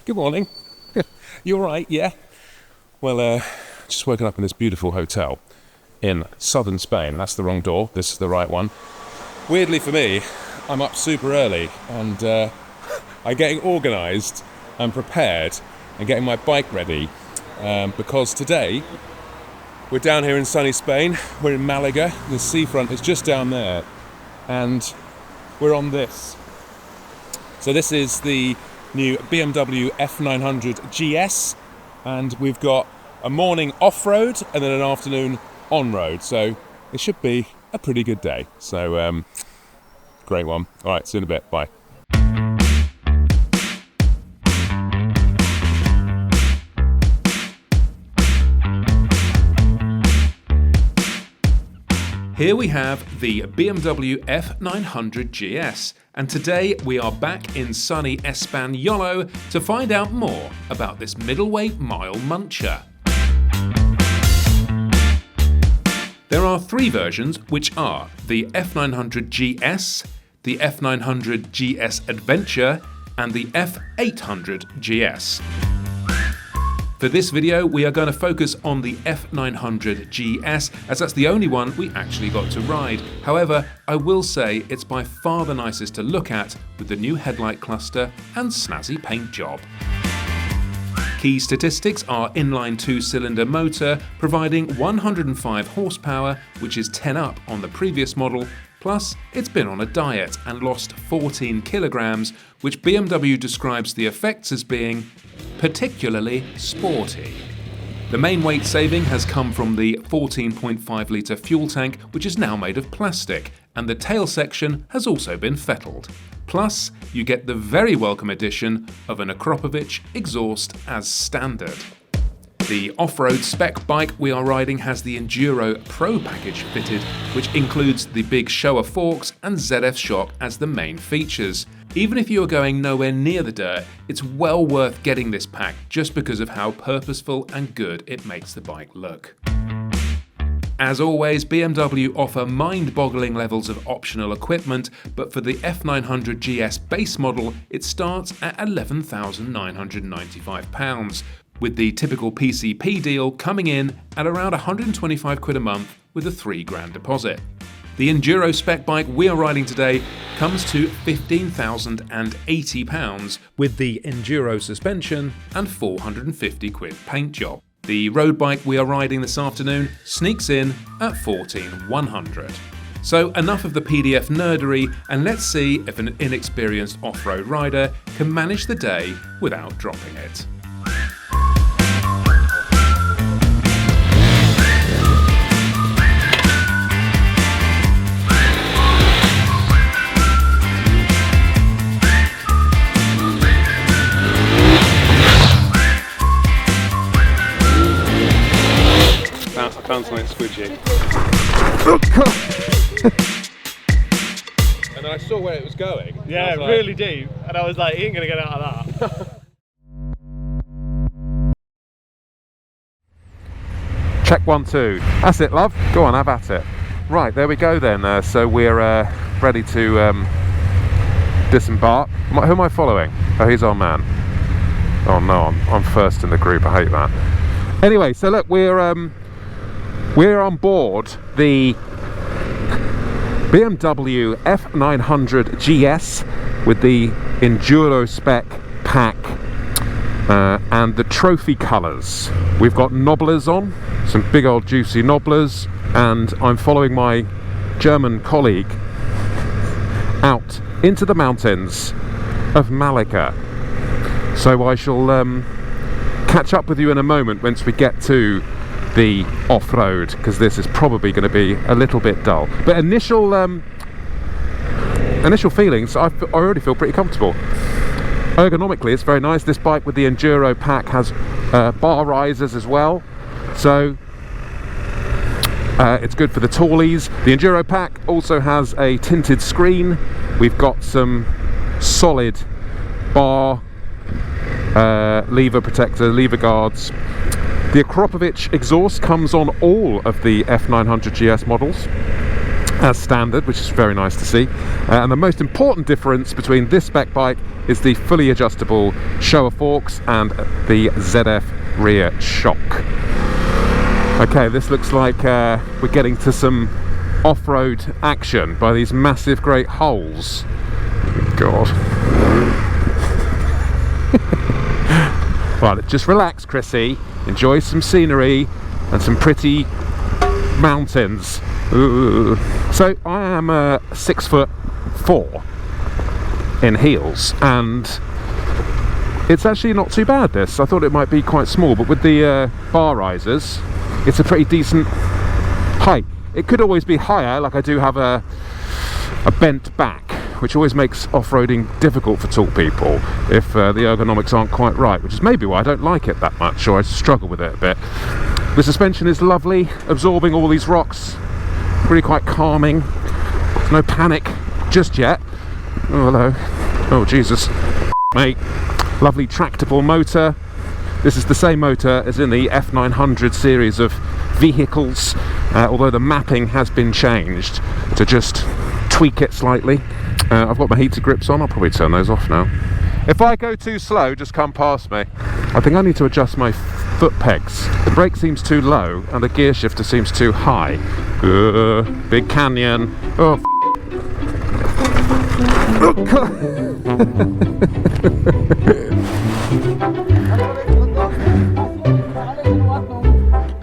Good morning. You all right? Yeah? Well, just woken up in this beautiful hotel in southern Spain. That's the wrong door. This is the right one. Weirdly for me, I'm up super early and I'm getting organised and prepared and getting my bike ready because today we're down here in sunny Spain. We're in Malaga. The seafront is just down there and we're on this. So this is the new BMW F900 GS and we've got a morning off-road and then an afternoon on-road. So it should be a pretty good day. So great one. All right, see you in a bit. Bye. Here we have the BMW F900 GS, and today we are back in sunny Españolo to find out more about this middleweight mile muncher. There are three versions, which are the F900 GS, the F900 GS Adventure, and the F800 GS. For this video, we are going to focus on the F900 GS, as that's the only one we actually got to ride. However, I will say it's by far the nicest to look at, with the new headlight cluster and snazzy paint job. Key statistics are inline 2-cylinder motor, providing 105 horsepower, which is 10 up on the previous model, plus it's been on a diet and lost 14 kilograms, which BMW describes the effects as being particularly sporty. The main weight saving has come from the 14.5 litre fuel tank, which is now made of plastic, and the tail section has also been fettled. Plus, you get the very welcome addition of an Akropovich exhaust as standard. The off-road spec bike we are riding has the Enduro Pro package fitted, which includes the big Showa forks and ZF shock as the main features. Even if you are going nowhere near the dirt, it's well worth getting this pack just because of how purposeful and good it makes the bike look. As always, BMW offer mind-boggling levels of optional equipment, but for the F900 GS base model, it starts at £11,995, with the typical PCP deal coming in at around 125 quid a month with a £3,000 deposit. The Enduro spec bike we are riding today comes to £15,080 with the Enduro suspension and 450 quid paint job. The road bike we are riding this afternoon sneaks in at £14,100. So enough of the PDF nerdery, and let's see if an inexperienced off-road rider can manage the day without dropping it. I found something squidgy. And I saw where it was going. Yeah, like, really deep. And I was like, he ain't gonna get out of that. Check 1, 2. That's it, love. Go on, have at it. Right, there we go then. So we're ready to disembark. Who am I following? Oh, he's our man. Oh no, I'm first in the group. I hate that. Anyway, so look, we're on board the BMW F900 GS with the Enduro spec pack and the trophy colours. We've got nobblers on, some big old juicy nobblers, and I'm following my German colleague out into the mountains of Malaga. So I shall catch up with you in a moment once we get to the off-road, because this is probably going to be a little bit dull. But initial feelings, I already feel pretty comfortable. Ergonomically, it's very nice. This bike with the Enduro pack has bar risers as well, so it's good for the tallies. The Enduro pack also has a tinted screen. We've got some solid bar lever protector, lever guards. The Akropovich exhaust comes on all of the F900 GS models, as standard, which is very nice to see. And the most important difference between this spec bike is the fully adjustable shower forks and the ZF rear shock. Okay, this looks like we're getting to some off-road action by these massive great holes. God. Right, just relax, Chrissy. Enjoy some scenery and some pretty mountains. Ooh. So I am 6'4" in heels, and it's actually not too bad. This, I thought it might be quite small, but with the bar risers, it's a pretty decent height. It could always be higher, like I do have a bent back, which always makes off-roading difficult for tall people if the ergonomics aren't quite right, which is maybe why I don't like it that much, or I struggle with it a bit. The suspension is lovely, absorbing all these rocks, really quite calming. There's no panic just yet. Oh, hello. Oh, Jesus. Mate. Lovely tractable motor. This is the same motor as in the F900 series of vehicles, although the mapping has been changed to just tweak it slightly. I've got my heated grips on. I'll probably turn those off now. If I go too slow, just come past me. I think I need to adjust my foot pegs. The brake seems too low and the gear shifter seems too high. Big canyon. Oh,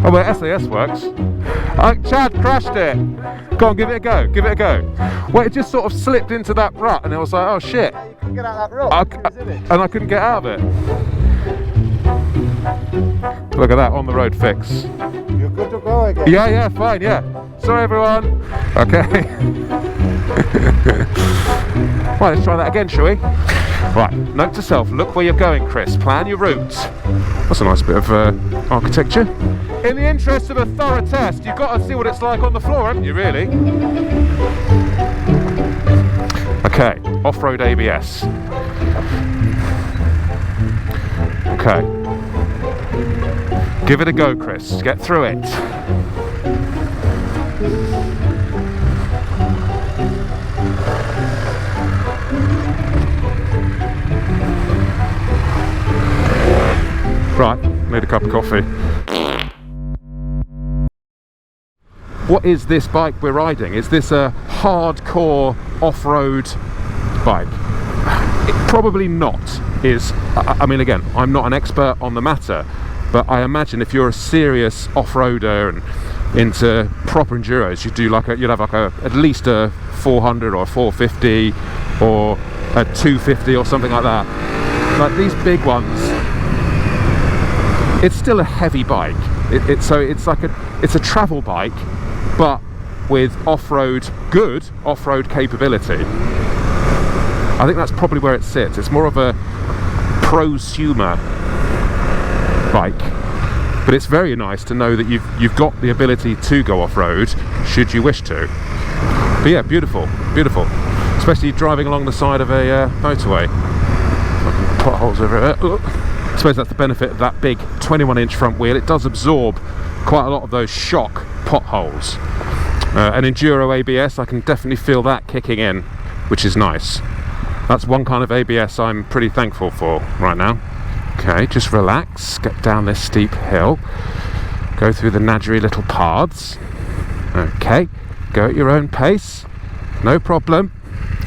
oh, my SAS works. Chad crashed it. Go on, give it a go. Give it a go. Well, it just sort of slipped into that rut, and I was like, oh shit. You couldn't get out of that rut. And I couldn't get out of it. Look at that on the road fix. You're good to go again. Yeah, fine, yeah. Sorry, everyone. Okay. Right, let's try that again, shall we? Right, note to self, look where you're going, Chris. Plan your route. That's a nice bit of architecture. In the interest of a thorough test, you've got to see what it's like on the floor, haven't you, really? Okay, off-road ABS. Okay. Give it a go, Chris. Get through it. Right, need a cup of coffee. What is this bike we're riding? Is this a hardcore off-road bike? It probably not. I mean, again, I'm not an expert on the matter, but I imagine if you're a serious off-roader and into proper enduros, you'd have at least a 400 or a 450 or a 250 or something like that. Like these big ones, it's still a heavy bike. It's a travel bike, but with good off-road capability. I think that's probably where it sits. It's more of a prosumer bike, but it's very nice to know that you've got the ability to go off-road should you wish to. But yeah, beautiful, especially driving along the side of a motorway. Potholes over there. I suppose that's the benefit of that big 21-inch front wheel. It does absorb quite a lot of those shock potholes. An Enduro ABS, I can definitely feel that kicking in, which is nice. That's one kind of ABS I'm pretty thankful for right now. Okay, just relax, get down this steep hill, go through the nadgery little paths. Okay, go at your own pace, no problem.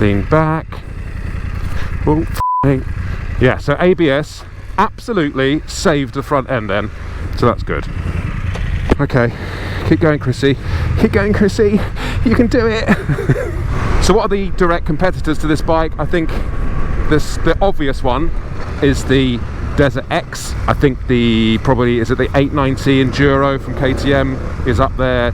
Lean back. Oh, yeah, so ABS absolutely saved the front end then, so that's good. Okay, keep going, Chrissy. Keep going, Chrissy. You can do it. So what are the direct competitors to this bike? I think the obvious one is the Desert X. I think the 890 Enduro from KTM is up there.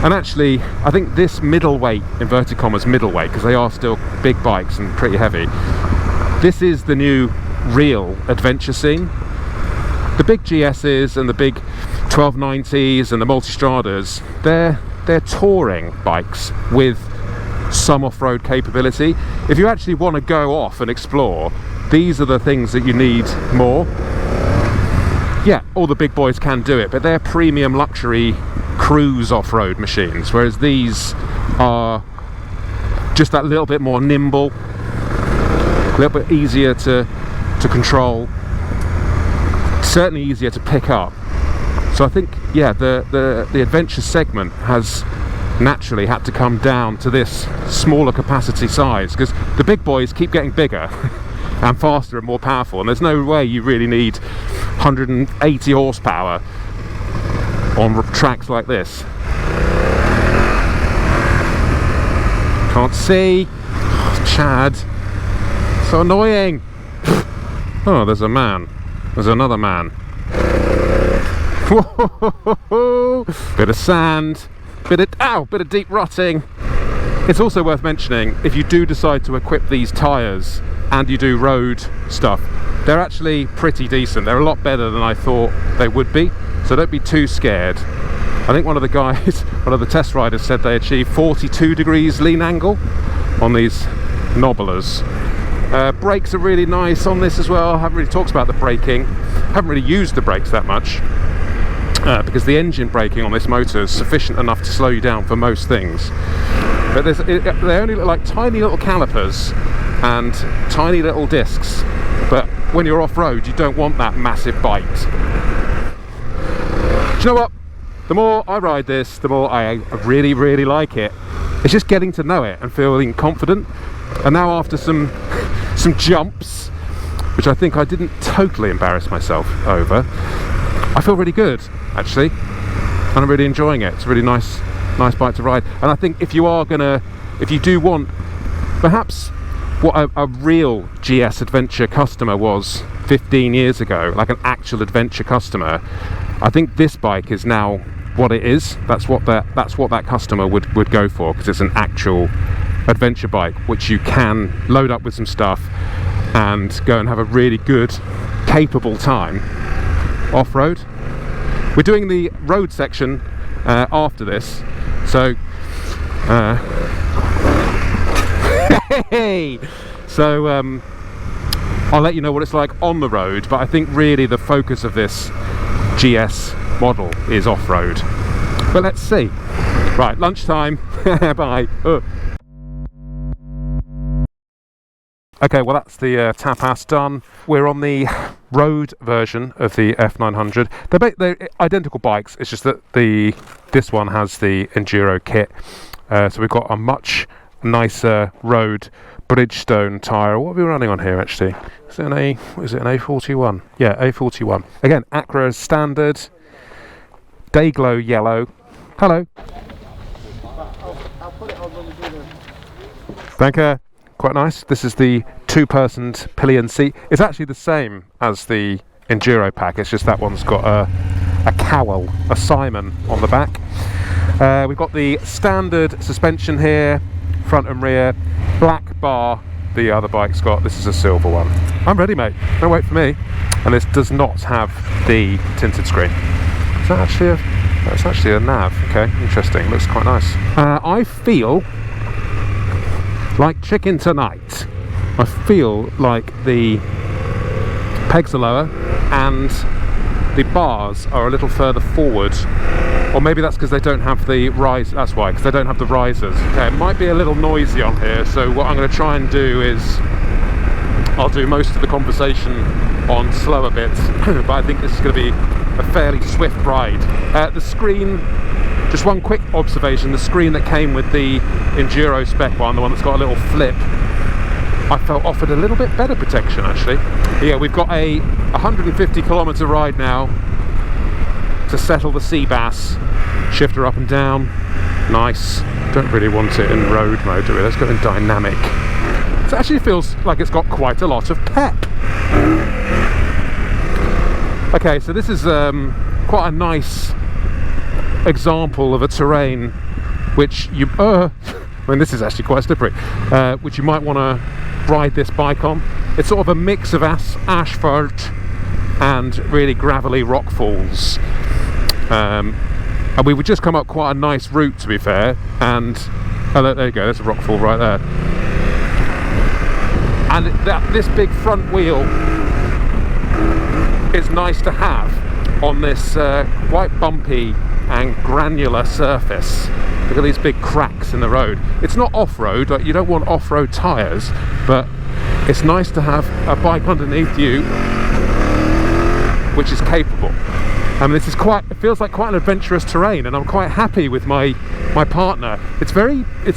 And actually, I think this middleweight, inverted commas middleweight, because they are still big bikes and pretty heavy, this is the new real adventure scene. The big GSs and the big 1290s and the Multistradas, they're touring bikes with some off-road capability. If you actually want to go off and explore, these are the things that you need more. Yeah, all the big boys can do it, but they're premium luxury cruise off-road machines, whereas these are just that little bit more nimble, a little bit easier to control, certainly easier to pick up. So I think, yeah, the adventure segment has naturally had to come down to this smaller capacity size, because the big boys keep getting bigger and faster and more powerful, and there's no way you really need 180 horsepower on tracks like this. Can't see. Oh, Chad, so annoying. Oh, there's a man. There's another man. Bit of sand, bit of deep rutting. It's also worth mentioning, if you do decide to equip these tyres and you do road stuff, they're actually pretty decent. They're a lot better than I thought they would be, so don't be too scared. I think one of the guys, one of the test riders, said they achieved 42 degrees lean angle on these nobblers. Brakes are really nice on this as well. I haven't really talked about the braking. Haven't really used the brakes that much, because the engine braking on this motor is sufficient enough to slow you down for most things. But they only look like tiny little calipers and tiny little discs. But when you're off-road, you don't want that massive bite. Do you know what? The more I ride this, the more I really, really like it. It's just getting to know it and feeling confident. And now after some jumps, which I think I didn't totally embarrass myself over, I feel really good, actually, and I'm really enjoying it. It's a really nice bike to ride. And I think if you do want perhaps what a real GS adventure customer was 15 years ago, like an actual adventure customer, I think this bike is now what it is. That's what that customer would go for, because it's an actual adventure bike which you can load up with some stuff and go and have a really good, capable time off-road. We're doing the road section after this, so I'll let you know what it's like on the road, but I think really the focus of this GS model is off-road. But let's see. Right, lunchtime. Bye. Okay, well that's the tapas done. We're on the road version of the F900. They're identical bikes, it's just that this one has the enduro kit. So we've got a much nicer road Bridgestone tyre. What are we running on here actually? Is it an A41? Yeah, A41. Again, Acura standard, Dayglow yellow. Hello. I'll put it on when we do Thank you. Quite nice. This is the two-person pillion seat. It's actually the same as the Enduro pack, it's just that one's got a cowl, a Simon on the back. We've got the standard suspension here, front and rear, black bar the other bike's got. This is a silver one. I'm ready, mate. Don't wait for me. And this does not have the tinted screen. Is that actually that's actually a nav. Okay, interesting. Looks quite nice. I feel like chicken tonight. I feel like the pegs are lower and the bars are a little further forward, or maybe that's because they don't have the rise. That's why, because they don't have the risers. Okay, it might be a little noisy on here, so what I'm going to try and do is I'll do most of the conversation on slower bits, but I think this is going to be a fairly swift ride. The screen, just one quick observation, the screen that came with the Enduro spec one, the one that's got a little flip, I felt offered a little bit better protection actually. Yeah, we've got a 150 kilometre ride now to settle the sea bass. Shifter up and down, nice. Don't really want it in road mode, do we? Let's go in dynamic. It actually feels like it's got quite a lot of pep. Okay, so this is quite a nice example of a terrain which you I mean, this is actually quite slippery, which you might want to ride this bike on. It's sort of a mix of asphalt and really gravelly rock falls, and we would just come up quite a nice route, to be fair, and oh, there you go, there's a rock fall right there. And this big front wheel is nice to have on this quite bumpy and granular surface. Look at these big cracks in the road. It's not off-road, like you don't want off-road tyres, but it's nice to have a bike underneath you which is capable. This is it feels like quite an adventurous terrain, and I'm quite happy with my partner. It's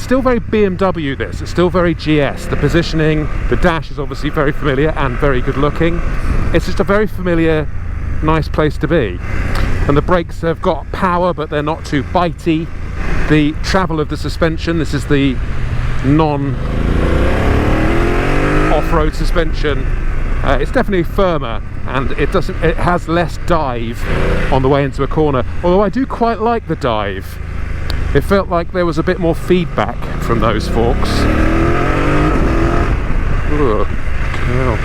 still very BMW this, it's still very GS. The positioning, the dash is obviously very familiar and very good looking. It's just a very familiar, nice place to be. And the brakes have got power, but they're not too bitey. The travel of the suspension, this is the non-off-road suspension. It's definitely firmer, and it has less dive on the way into a corner, although I do quite like the dive. It felt like there was a bit more feedback from those forks. Ugh, cow.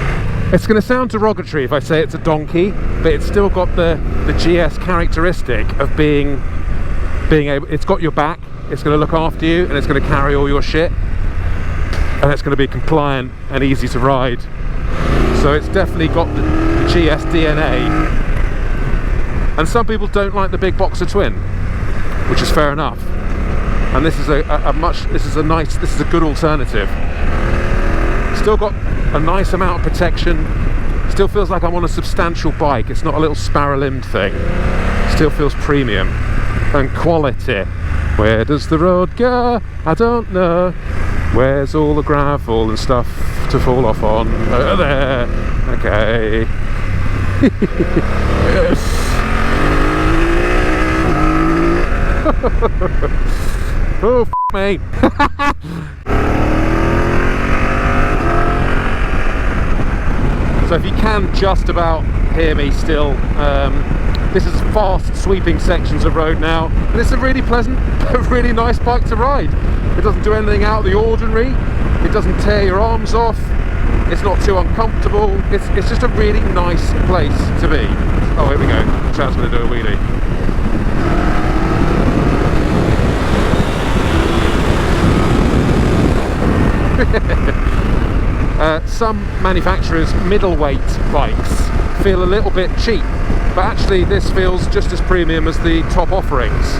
It's going to sound derogatory if I say it's a donkey, but it's still got the GS characteristic of being able, it's got your back, it's going to look after you, and it's going to carry all your shit, and it's going to be compliant and easy to ride. So it's definitely got the GS DNA. And some people don't like the big boxer twin, which is fair enough. And this is a good alternative. Still got a nice amount of protection. Still feels like I'm on a substantial bike. It's not a little sparrow-limbed thing. Still feels premium and quality. Where does the road go? I don't know. Where's all the gravel and stuff to fall off on? There. Okay. Yes. Oh, f me. So if you can just about hear me still, this is fast sweeping sections of road now, and it's a really pleasant, really nice bike to ride. It doesn't do anything out of the ordinary, it doesn't tear your arms off, it's not too uncomfortable, it's just a really nice place to be. Oh, here we go, Chad's going to do a wheelie. Some manufacturers' middleweight bikes feel a little bit cheap, but actually this feels just as premium as the top offerings.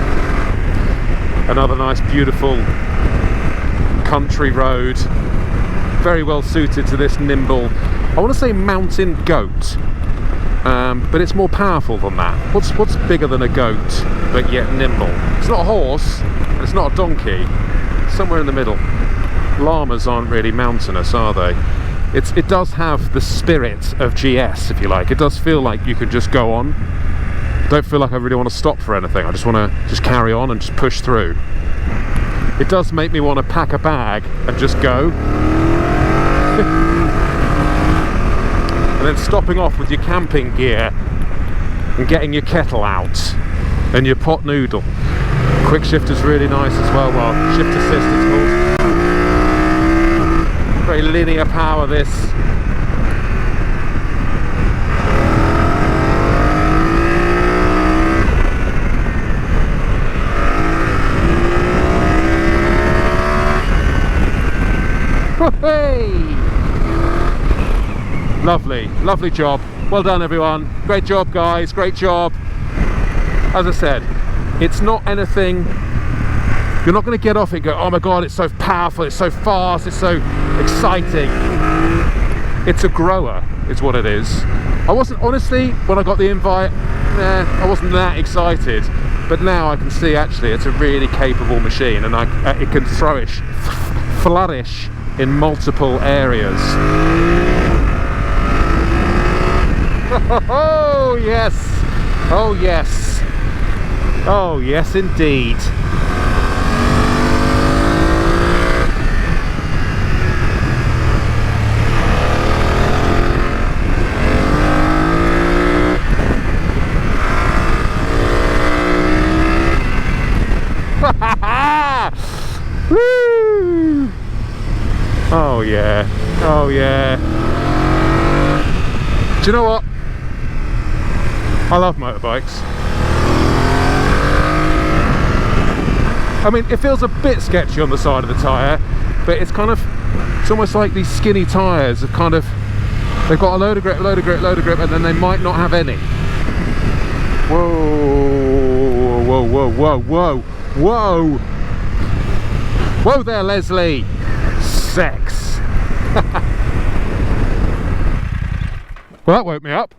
Another nice beautiful country road, very well suited to this nimble, I want to say mountain goat, but it's more powerful than that. What's bigger than a goat but yet nimble? It's not a horse and it's not a donkey, it's somewhere in the middle. Llamas aren't really mountainous, are they? It does have the spirit of GS, if you like. It does feel like you could just go on. Don't feel like I really want to stop for anything. I just want to just carry on and just push through. It does make me want to pack a bag and just go. And then stopping off with your camping gear and getting your kettle out and your pot noodle. Quick shift is really nice as well. Well, shift assist it's called. Very linear power this. Hey! Lovely job. Well done everyone. Great job guys, great job. As I said, it's not anything, you're not going to get off it and go, oh my god, it's so powerful, it's so fast, it's so exciting. It's a grower, is what it is. I wasn't, honestly, when I got the invite, I wasn't that excited. But now I can see actually it's a really capable machine, and it can flourish in multiple areas. Oh yes! Oh yes! Oh yes indeed! Woo! Oh yeah, oh yeah. Do you know what? I love motorbikes. I mean, it feels a bit sketchy on the side of the tyre, but it's kind of, it's almost like these skinny tyres have kind of, they've got a load of grip, and then they might not have any. Whoa, whoa, whoa, whoa, whoa, whoa. Whoa there, Leslie. Sex. Well, that woke me up.